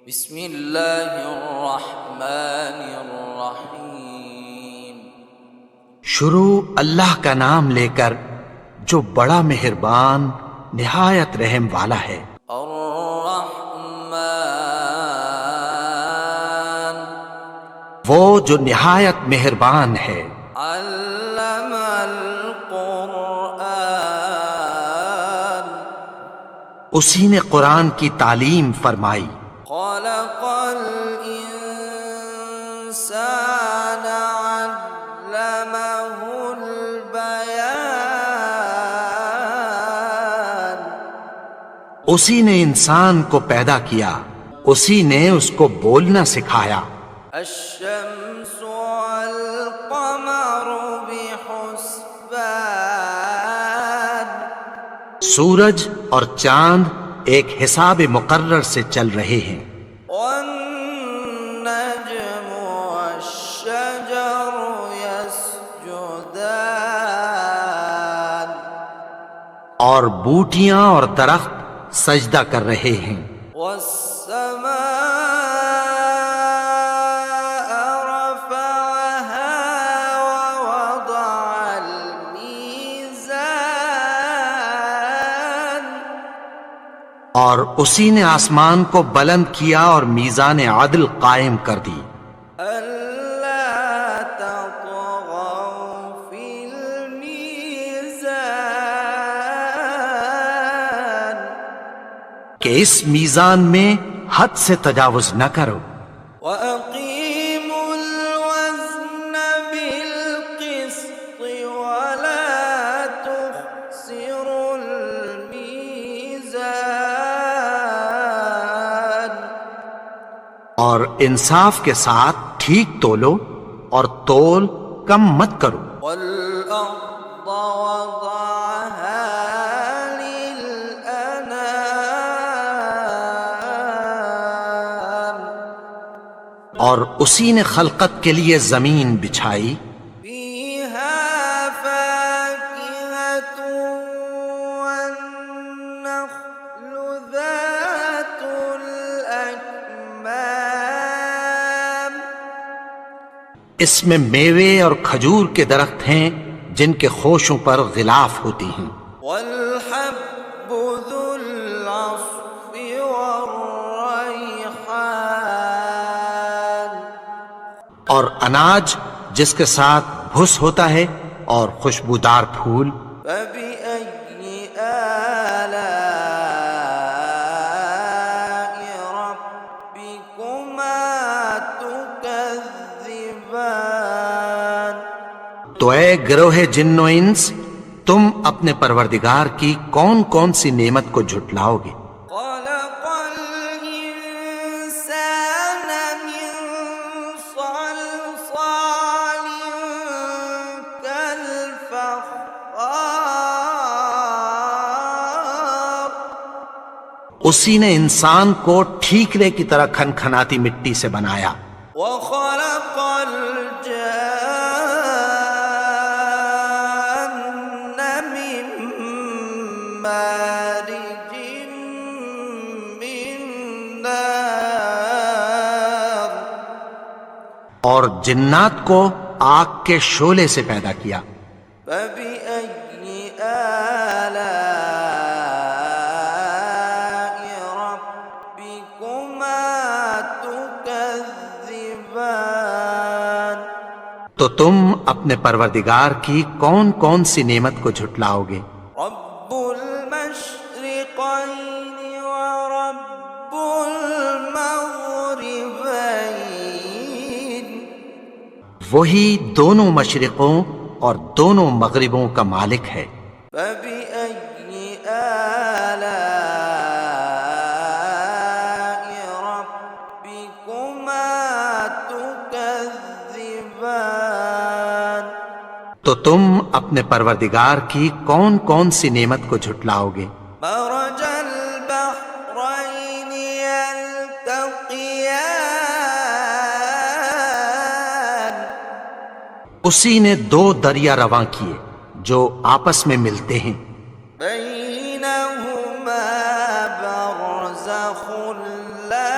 بسم اللہ الرحمن الرحیم۔ شروع اللہ کا نام لے کر جو بڑا مہربان نہایت رحم والا ہے۔ الرحمن وہ جو نہایت مہربان ہے۔ علم القرآن اسی نے قرآن کی تعلیم فرمائی۔ خلق الانسان علمہ البیان اسی نے انسان کو پیدا کیا، اسی نے اس کو بولنا سکھایا۔ الشمس والقمر بحسبان سورج اور چاند ایک حساب مقرر سے چل رہے ہیں۔ والنجم والشجر يسجدان اور بوٹیاں اور درخت سجدہ کر رہے ہیں۔ والسماء رفعها ووضع الميزان اور اسی نے آسمان کو بلند کیا اور میزان عدل قائم کر دی۔ ألا تطغوا في الميزان کہ اس میزان میں حد سے تجاوز نہ کرو۔ وأقيموا الوزن بالقسط ولا تخسروا الميزان اور انصاف کے ساتھ ٹھیک تولو اور تول کم مت کرو۔ والأرض وضعها للأنام اور اسی نے خلقت کے لیے زمین بچھائی، فيها فاكهة والنخل ذات الأكمام اس میں میوے اور کھجور کے درخت ہیں جن کے خوشوں پر غلاف ہوتی ہیں، والحب ذو العصف والريحان اور اناج جس کے ساتھ بھس ہوتا ہے اور خوشبودار پھول۔ فبأي آلاء ربكما تكذبان تو اے گروہ جن و انس، تم اپنے پروردگار کی کون کون سی نعمت کو جھٹلاؤ گے؟ خلق الإنسان من صلصال كالفخار اسی نے انسان کو ٹھیکرے کی طرح کھنکھناتی مٹی سے بنایا۔ وخلق الجان من مارج من نار اور جنات کو آگ کے شعلے سے پیدا کیا۔ فبأي آلاء ربكما تكذبان تو تم اپنے پروردگار کی کون کون سی نعمت کو جھٹلاؤ گے؟ رب المشرقين ورب المغربين وہی دونوں مشرقوں اور دونوں مغربوں کا مالک ہے۔ فبأي آلاء ربكما تكذبان تو تم اپنے پروردگار کی کون کون سی نعمت کو جھٹلاؤ گے؟ مرج البحرين يلتقيان اسی نے دو دریا رواں کیے جو آپس میں ملتے ہیں، بينهما برزخ لا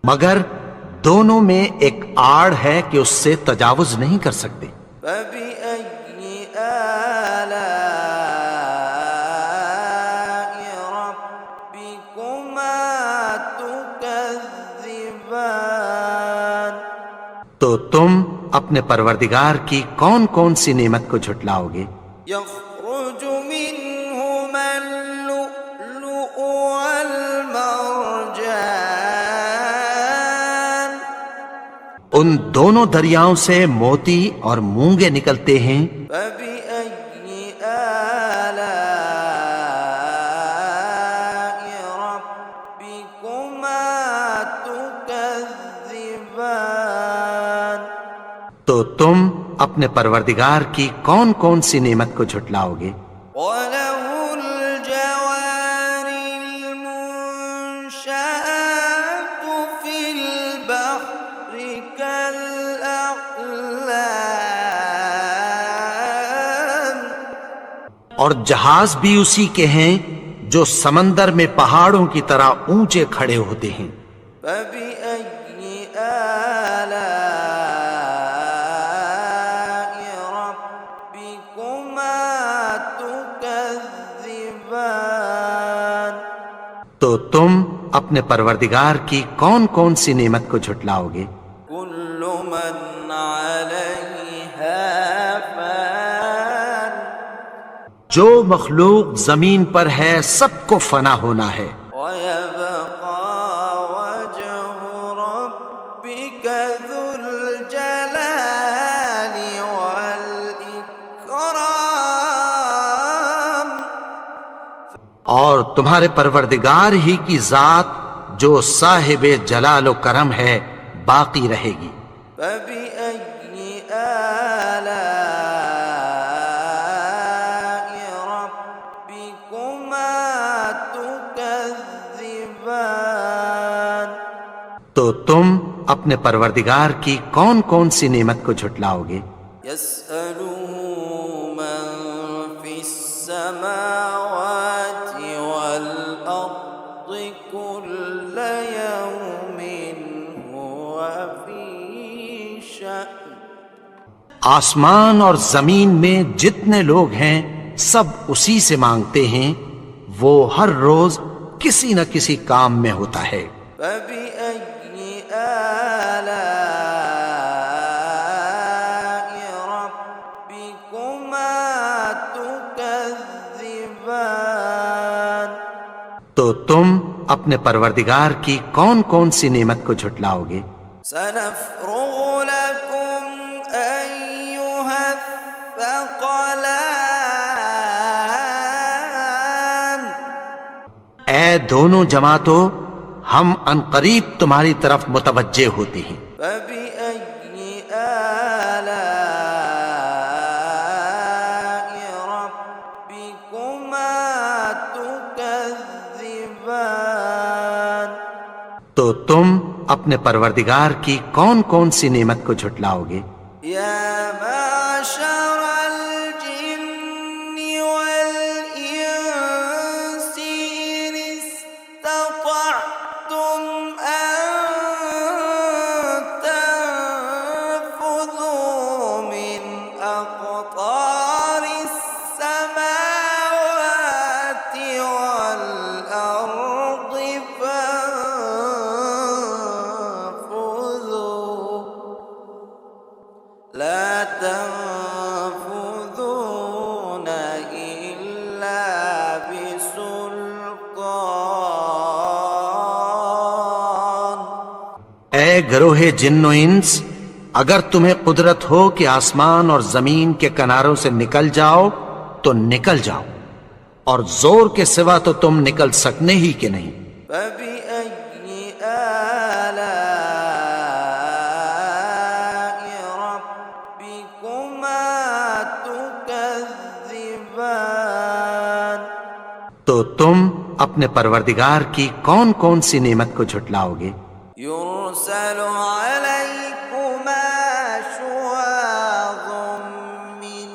مگر دونوں میں ایک آڑ ہے کہ اس سے تجاوز نہیں کر سکتے۔ فبأي آلاء ربكما تكذبان؟ تو تم اپنے پروردگار کی کون کون سی نعمت کو جھٹلاؤ گے؟ يخرج منهما اللؤلؤ والمرجان ان دونوں دریاؤں سے موتی اور مونگے نکلتے ہیں۔ فبأي آلاء ربكما تكذبان؟ تو تم اپنے پروردگار کی کون کون سی نعمت کو جھٹلاؤ گے؟ وَلَهُ الْجَوَارِ الْمُنشَآتُ فِي الْبَحْرِ كَالْأَعْلَامِ اور جہاز بھی اسی کے ہیں جو سمندر میں پہاڑوں کی طرح اونچے کھڑے ہوتے ہیں۔ فَبِأَيِّ آلَاءِ رَبِّكُمَا تُكَذِّبَانِ؟ تو تم اپنے پروردگار کی کون کون سی نعمت کو جھٹلاؤ گے؟ كُلُّ مَنْ عَلَيْهَا فَانٍ جو مخلوق زمین پر ہے سب کو فنا ہونا ہے، وَيَبْقَى وَجْهُ رَبِّكَ ذُو الْجَلَالِ وَالْإِكْرَامِ اور تمہارے پروردگار ہی کی ذات جو صاحب جلال و کرم ہے باقی رہے گی۔ فَبِأَيِّ آلَاءِ رَبِّكُمَا تُكَذِّبَانِ؟ تو تم اپنے پروردگار کی کون کون سی نعمت کو جھٹلاؤ گے؟ يَسْأَلُهُ مَن فِي السَّمَاوَاتِ وَالْأَرْضِ كُلَّ يَوْمٍ هُوَ فِي شَأْنٍ آسمان اور زمین میں جتنے لوگ ہیں سب اسی سے مانگتے ہیں، وہ ہر روز کسی نہ کسی کام میں ہوتا ہے۔ فَبِأَيِّ آلَاءِ رَبِّكُمَا تُكَذِّبَانِ؟ تو تم اپنے پروردگار کی کون کون سی نعمت کو جھٹلاؤ گے؟ سَنَفْرُغُ لَكُمْ أَيُّهَ الثَّقَلَانِ اے دونوں جماعتوں، ہم ان قریب تمہاری طرف متوجہ ہوتے ہیں۔ فَبِأَيِّ آلَاءِ رَبِّكُمَا تُكَذِّبَانِ؟ تو تم اپنے پروردگار کی کون کون سی نعمت کو جھٹلاؤ گے؟ يَا مَعْشَرَ الْجِنِّ وَالْإِنسِ إِنِ اسْتَطَعْتُمْ أَن تَنفُذُوا مِنْ أَقْطَارِ السَّمَاوَاتِ وَالْأَرْضِ فَانفُذُوا لَا تَنفُذُونَ إِلَّا بِسُلْطَانٍ اے گروہ جن و انس، اگر تمہیں قدرت ہو کہ آسمان اور زمین کے کناروں سے نکل جاؤ تو نکل جاؤ، اور زور کے سوا تو تم نکل سکنے ہی کہ نہیں۔ فَبِأَيِّ آلَاءِ رَبِّكُمَا تُكَذِّبَانِ؟ تو تم اپنے پروردگار کی کون کون سی نعمت کو جھٹلاؤ گے؟ يُرْسَلُ عَلَيْكُمَا شُوَاظٌ مِّن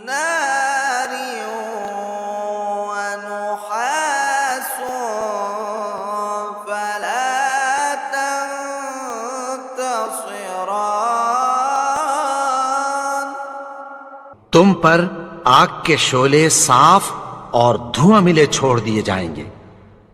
نَّارٍ وَنُحَاسٌ فَلَا تم پر آگ کے شعلے صاف اور دھواں ملے چھوڑ دیے جائیں گے،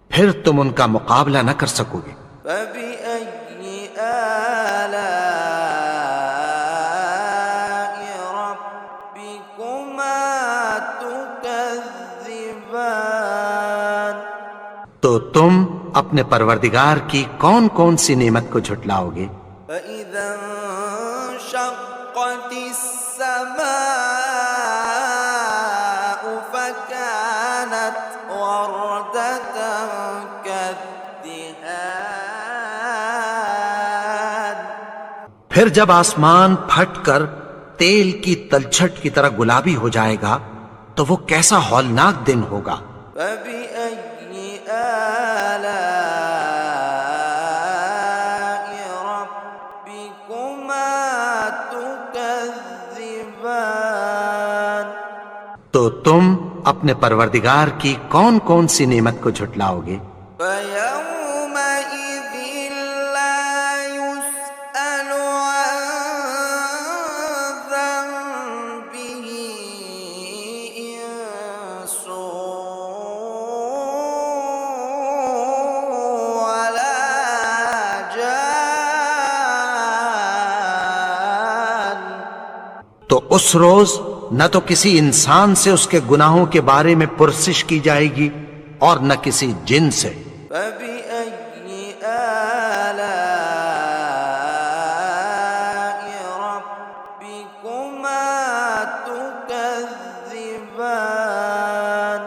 پھر تم ان کا مقابلہ نہ کر سکو گے۔ فبأي آلاء ربكما تكذبان؟ تو تم اپنے پروردگار کی کون کون سی نعمت کو جھٹلاؤ گے؟ فإذا انشقت السماء فكانت وردة كالدهان۔ پھر جب آسمان پھٹ کر تیل کی تلچھٹ کی طرح گلابی ہو جائے گا تو وہ کیسا ہولناک دن ہوگا۔ فبأي آلاء ربكما تكذبان؟ تو تم اپنے پروردگار کی کون کون سی نعمت کو جھٹلاؤ گے؟ فيومئذ لا يسأل عن ذنبه إنس ولا جان۔ تو اس روز نہ تو کسی انسان سے اس کے گناہوں کے بارے میں پرسش کی جائے گی اور نہ کسی جن سے۔ فبأي آلاء ربكما تكذبان؟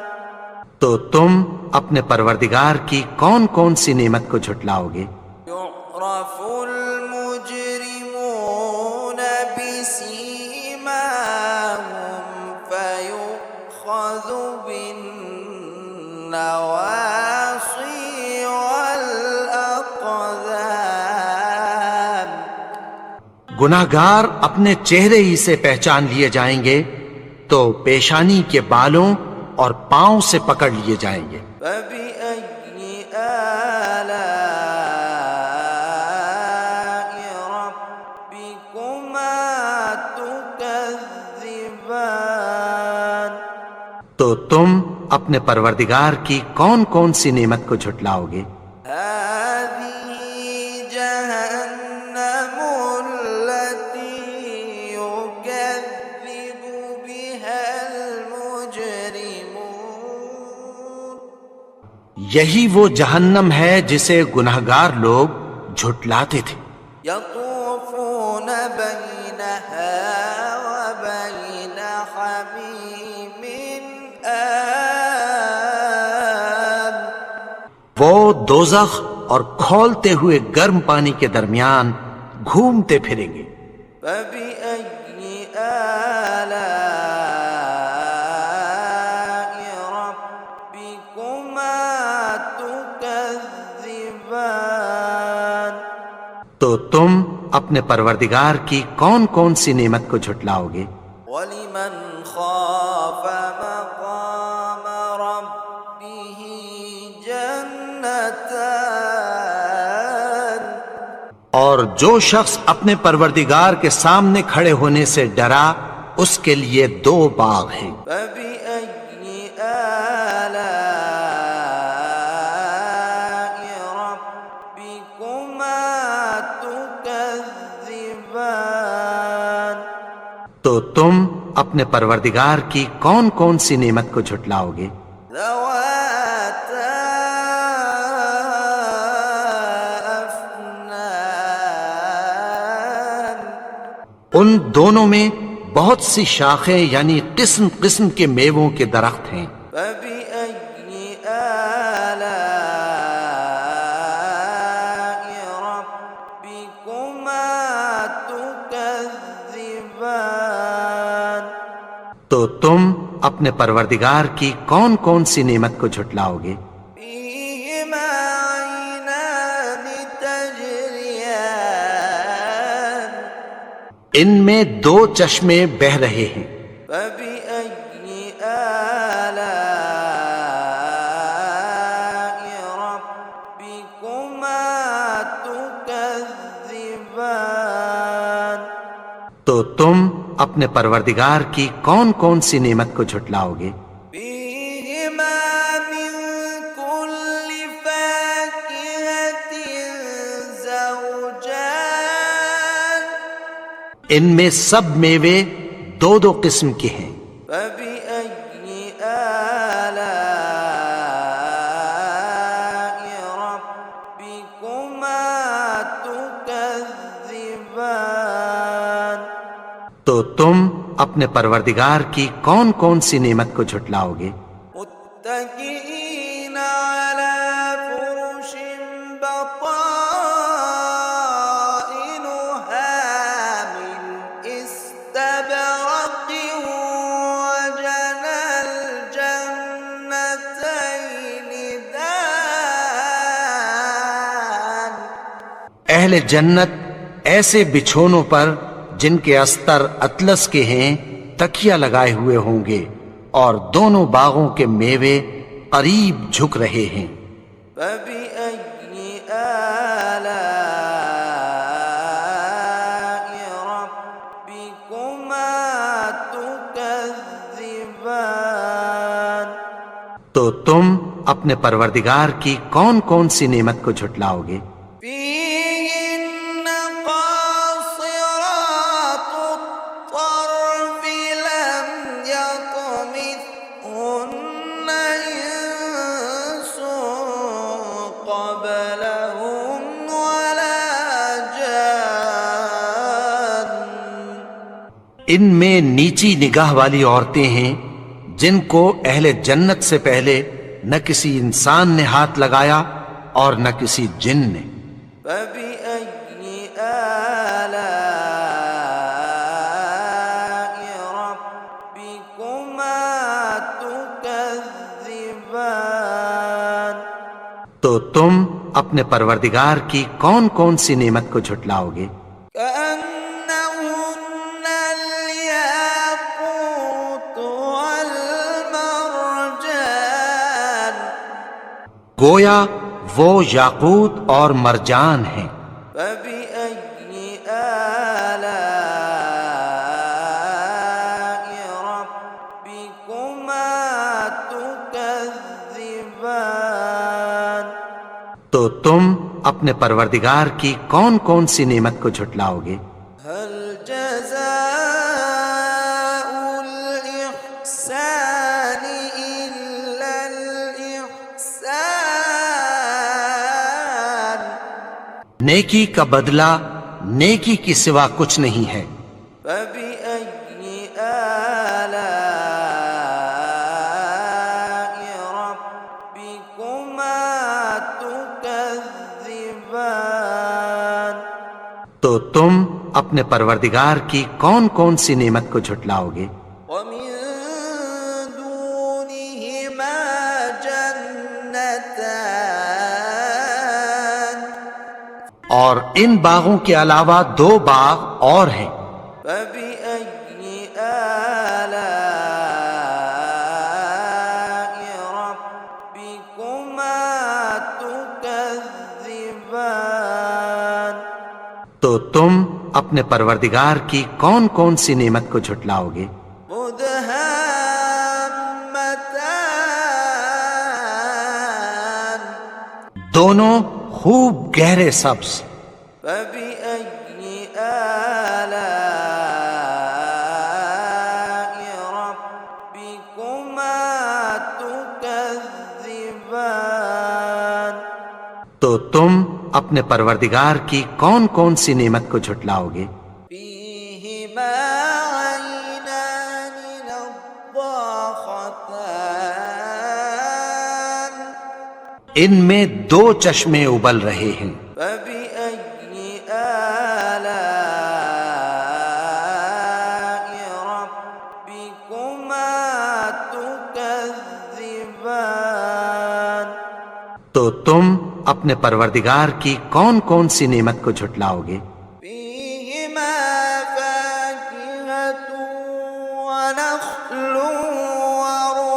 تو تم اپنے پروردگار کی کون کون سی نعمت کو جھٹلاؤ گے؟ يعرف المجرمون بسيماهم فيؤخذ بالنواصي والأقدام۔ گناہگار اپنے چہرے ہی سے پہچان لیے جائیں گے تو پیشانی کے بالوں اور پاؤں سے پکڑ لیے جائیں گے۔ فبأي آلاء ربكما تكذبان؟ تو تم اپنے پروردگار کی کون کون سی نعمت کو جھٹلاؤ گے؟ هذه جهنم التي يكذب بها المجرمون۔ یہی وہ جہنم ہے جسے گناہگار لوگ جھٹلاتے تھے۔ يطوفون بينها وبين حميم آن۔ وہ دوزخ اور کھولتے ہوئے گرم پانی کے درمیان گھومتے پھریں گے۔ فبأي آلاء ربكما تكذبان؟ تو تم اپنے پروردگار کی کون کون سی نعمت کو جھٹلاؤ گے؟ ولمن خاف مقام ربه جنتان۔ اور جو شخص اپنے پروردگار کے سامنے کھڑے ہونے سے ڈرا اس کے لیے دو باغ ہیں۔ فبأي آلاء ربكما تكذبان؟ تو تم اپنے پروردگار کی کون کون سی نعمت کو جھٹلاؤ گے؟ ذواتا أفنان۔ ان دونوں میں بہت سی شاخیں یعنی قسم قسم کے میووں کے درخت ہیں۔ فبأي آلاء ربكما تكذبان؟ تو تم اپنے پروردگار کی کون کون سی نعمت کو جھٹلاؤ گے؟ فيهما عينان تجريان۔ ان میں دو چشمے بہہ رہے ہیں۔ فبأي آلاء ربكما تكذبان؟ تو تم اپنے پروردگار کی کون کون سی نعمت کو جھٹلاؤ گے؟ فيهما من كل فاكهة زوجان ان میں سب میوے دو دو قسم کے ہیں۔ فبأي آلاء ربكما تكذبان تو تم اپنے پروردگار کی کون کون سی نعمت کو جھٹلاؤ گے؟ متكئين على فرش بطائنها من استبرق وجنى الجنتين دان اہل جنت ایسے بچھونوں پر جن کے استر اطلس کے ہیں تکیہ لگائے ہوئے ہوں گے، اور دونوں باغوں کے میوے قریب جھک رہے ہیں۔ فبأي آلاء ربكما تكذبان تو تم اپنے پروردگار کی کون کون سی نعمت کو جھٹلاؤ گے؟ فيهن قاصرات الطرف لم يطمثهن إنس قبلهم ولا جان ان میں نیچی نگاہ والی عورتیں ہیں جن کو اہل جنت سے پہلے نہ کسی انسان نے ہاتھ لگایا اور نہ کسی جن نے۔ فبأي آلاء ربكما تكذبان تو تم اپنے پروردگار کی کون کون سی نعمت کو جھٹلاؤ گے؟ كأنهن الياقوت والمرجان گویا وہ یاقوت اور مرجان ہیں۔ فبأي آلاء ربكما تكذبان تو تم اپنے پروردگار کی کون کون سی نعمت کو جھٹلاؤ گے؟ هل جزاء الإحسان إلا الإحسان نیکی کا بدلہ نیکی کی سوا کچھ نہیں ہے۔ فبأي آلاء ربكما تكذبان تو تم اپنے پروردگار کی کون کون سی نعمت کو جھٹلاؤ گے؟ ومن دونهما جنتان اور ان باغوں کے علاوہ دو باغ اور ہیں۔ فبأي آلاء ربكما تكذبان تو تم اپنے پروردگار کی کون کون سی نعمت کو جھٹلاؤ گے؟ مدهامتان دونوں خوب گہرے سبز۔ فبأي آلاء ربكما تكذبان تو تم اپنے پروردگار کی کون کون سی نعمت کو جھٹلاؤ گے؟ فيهما عينان نضاختان ان میں دو چشمے ابل رہے ہیں۔ فبأي آلاء ربكما تكذبان تو تم اپنے پروردگار کی کون کون سی نعمت کو جھٹلاؤ گے؟ فيهما فاكهة ونخل ورمان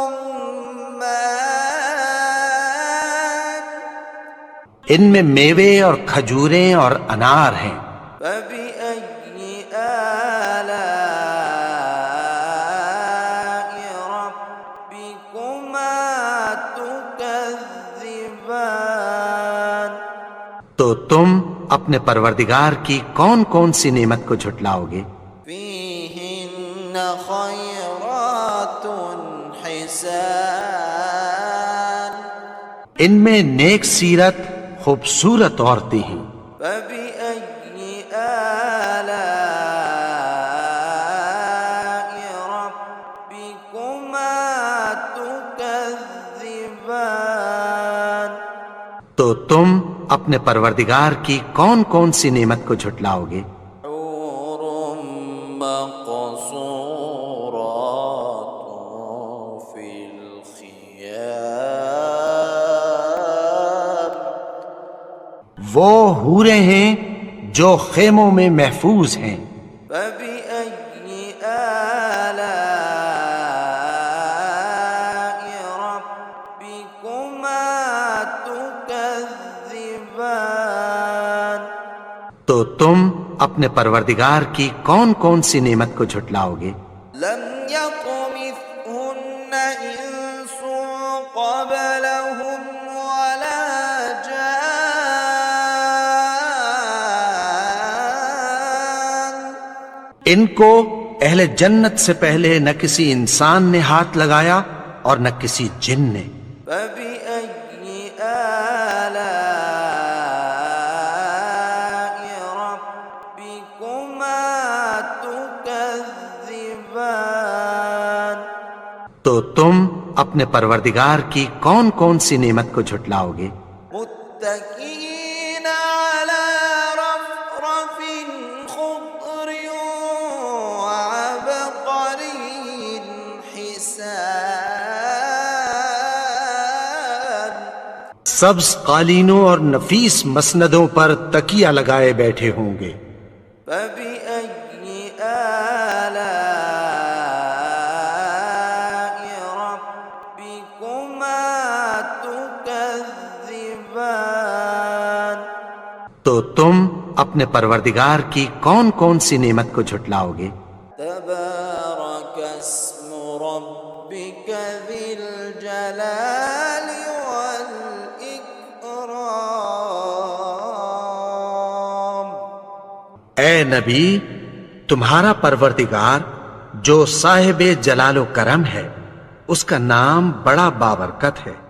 ان میں میوے اور کھجوریں اور انار ہیں۔ فبأي آلاء تو تم اپنے پروردگار کی کون کون سی نعمت کو جھٹلاؤ گے؟ فيهن خيرات حسان ان میں نیک سیرت خوبصورت عورتیں ہیں۔ فبأي آلاء ربكما تكذبان تو تم اپنے پروردگار کی کون کون سی نعمت کو جھٹلاؤ گے؟ حور مقصورات في الخيام وہ حوریں ہیں جو خیموں میں محفوظ ہیں۔ فبأي آلاء ربكما تكذبان تو تم اپنے پروردگار کی کون کون سی نعمت کو جھٹلاؤ گے؟ لم يطمثهن إنس قبلهم ولا جان ان کو اہل جنت سے پہلے نہ کسی انسان نے ہاتھ لگایا اور نہ کسی جن نے۔ فبأي آلاء ربكما تكذبان تو تم اپنے پروردگار کی کون کون سی نعمت کو جھٹلاؤ گے؟ متكئين على رفرف خضر وعبقري حسان سبز قالینوں اور نفیس مسندوں پر تکیہ لگائے بیٹھے ہوں گے۔ فبأي آلاء ربكما تكذبان تو تم اپنے پروردگار کی کون کون سی نعمت کو جھٹلاؤ گے؟ تبارك اسم ربك ذي الجلال والإكرام اے نبی، تمہارا پروردگار جو صاحب جلال و کرم ہے، اس کا نام بڑا بابرکت ہے۔